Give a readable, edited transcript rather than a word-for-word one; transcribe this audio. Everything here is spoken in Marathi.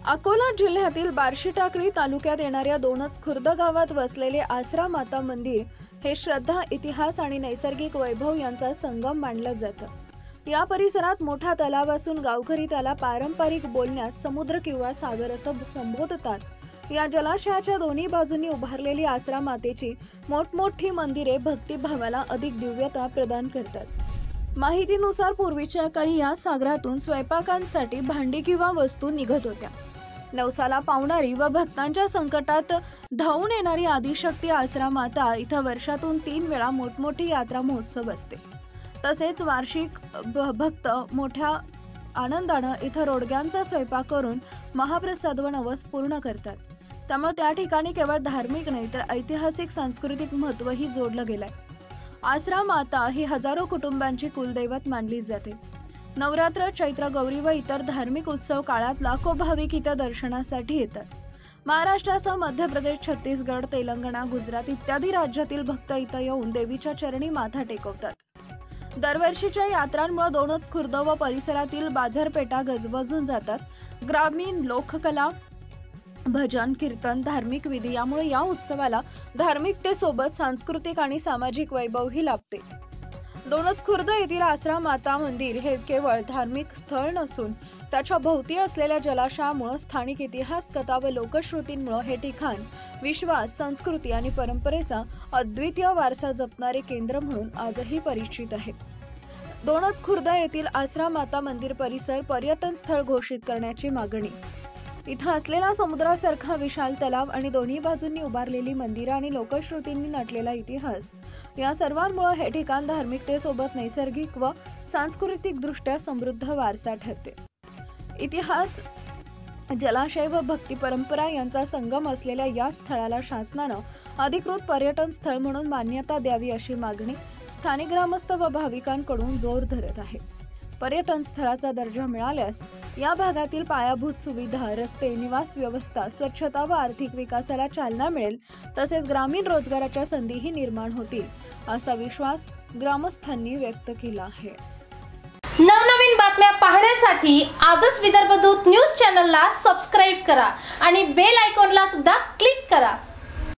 अकोला जिल्ह्यातील बार्शी टाकळी तालुक्यात येणाऱ्या दोनच खुर्द गावात वसलेले आसरा माता मंदिर हे श्रद्धा, इतिहास आणि नैसर्गिक वैभव यांचा संगम मानलं जातं। या परिसरात मोठा तलाव असून गावकरी त्याला पारंपरिक बोलण्यात समुद्र किंवा सागर असं संबोधतात। या जलाशयाच्या दोन्ही बाजूंनी उभारलेली आसरा मातेची मोठमोठी मंदिरे भक्तिभावाला अधिक दिव्यता प्रदान करतात। माहितीनुसार पूर्वीच्या काळी या सागरातून स्वयंपाकांसाठी भांडी किंवा वस्तू निघत होत्या। नवसाला पावणारी व भक्तांच्या संकटात धावून येणारी आदिशक्ती आसरा माता इथं वर्षातून 3 वेळा मोठमोठी यात्रा महोत्सव असते। तसेच वार्षिक भक्त मोठ्या आनंदानं इथं रोडग्यांचा स्वयंपाक करून महाप्रसाद व नवस पूर्ण करतात। त्यामुळे त्या ठिकाणी केवळ धार्मिक नाही तर ऐतिहासिक सांस्कृतिक महत्त्वही जोडलं गेलंय। आसरा माता ही हजारो कुटुंबांची कुलदैवत मानली जाते। नवरात्र, चैत्र गौरी व इतर धार्मिक उत्सव काळात लाखो भाविक इथं दर्शनासाठी येतात। महाराष्ट्रासह मध्य प्रदेश, छत्तीसगड, तेलंगणा, गुजरात इत्यादी राज्यातील भक्त इथं येऊन देवीच्या चरणी माथा टेकवतात। दरवर्षीच्या यात्रांमुळे दोनच खुर्द व परिसरातील बाजारपेठा गजबजून जातात। ग्रामीण लोककला, भजन, कीर्तन, धार्मिक विधी यामुळे या उत्सवाला धार्मिकतेसोबत सांस्कृतिक आणि सामाजिक वैभवही लाभते। दोनच खुर्द येथील आसरा माता मंदिर हे केवळ धार्मिक स्थळ नसून त्याच्या भोवती असलेल्या जलाशयामुळे स्थानिक इतिहास, कथा व लोकश्रुतींमुळे हे ठिकाण विश्वास, संस्कृती आणि परंपरेचा अद्वितीय वारसा जपणारे केंद्र म्हणून आजही परिचित आहे। दोनच खुर्द येथील आसरा माता मंदिर परिसर पर्यटन स्थळ घोषित करण्याची मागणी। इथं असलेला समुद्रासारखा विशाल तलाव आणि दोन्ही बाजूंनी उभारलेली मंदिरं आणि लोकश्रुतींनी नटलेला इतिहास या सर्वांमुळे हे ठिकाण धार्मिकतेसोबत नैसर्गिक व सांस्कृतिक दृष्ट्या समृद्ध वारसा ठरते। इतिहास, जलाशय व भक्ती परंपरा यांचा संगम असलेल्या या स्थळाला शासनानं अधिकृत पर्यटन स्थळ म्हणून मान्यता द्यावी अशी मागणी स्थानिक ग्रामस्थ व भाविकांकडून जोर धरत आहे। पर्यटन स्थळाचा दर्जा मिळाल्यास या भागातील पायाभूत सुविधा, रस्ते, निवास व्यवस्था, स्वच्छता व आर्थिक विकासाला चालना मिळेल। तसेच ग्रामीण रोजगाराच्या संधीही निर्माण होतील असा विश्वास ग्रामस्थांनी व्यक्त केला आहे। नवनवीन बातम्या पाहण्यासाठी आजच विदर्भ दूत न्यूज चॅनलला सबस्क्राइब करा आणि बेल आयकॉनला सुद्धा क्लिक करा।